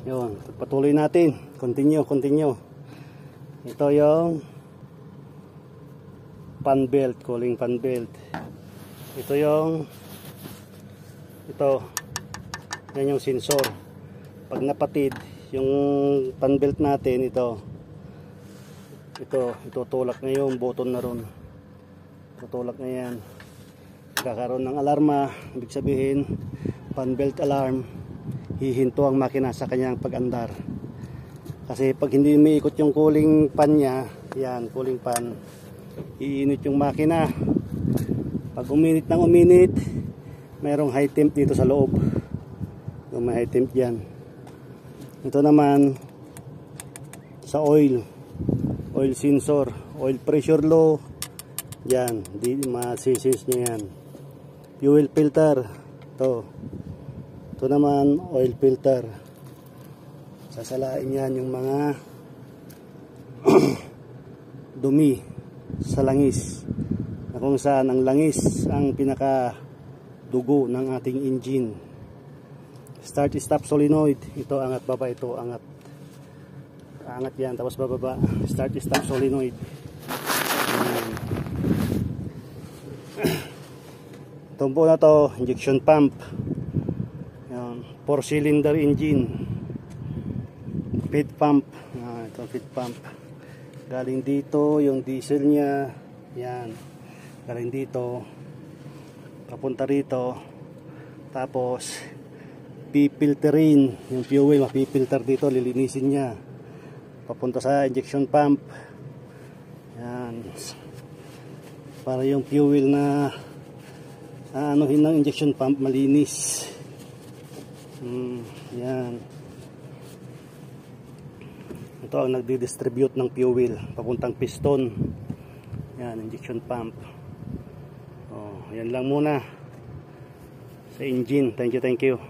Yun, patuloy natin. Continue. Ito yung fan belt, cooling fan belt. Ito yan yung sensor. Pag napatid yung fan belt natin, ito itutulak na yung button na ron. Tutulak na yan. Kakaroon ng alarma. Ibig sabihin, fan belt alarm, hihinto ang makina sa kanyang pag-andar. Kasi pag hindi umiikot yung cooling fan nya, yan, cooling fan, iinit yung makina. Pag uminit ng uminit, mayroong high temp dito sa loob. Yung may high temp dyan. Ito naman sa oil sensor, oil pressure low, yan, di ma-sense nyo yan. Fuel filter, ito naman oil filter. Sasalain yan yung mga dumi sa langis, na kung saan ang langis ang pinaka dugo ng ating engine. Start stop solenoid, ito angat baba, ito angat yan, tapos bababa. Start stop solenoid. Tumbo na to, injection pump. Yan, 4-cylinder engine. Feed pump. Ito feed pump. Galing dito yung diesel nya. Yan. Galing dito. Papunta rito. Tapos pipilterin yung fuel, mapipilter dito, lilinisin niya. Papunta sa injection pump. Yan. Para yung fuel na anuhin ng injection pump malinis. Yan. Ito ang nagdi-distribute ng fuel papuntang piston. Yan, injection pump. Yan lang muna sa engine. Thank you.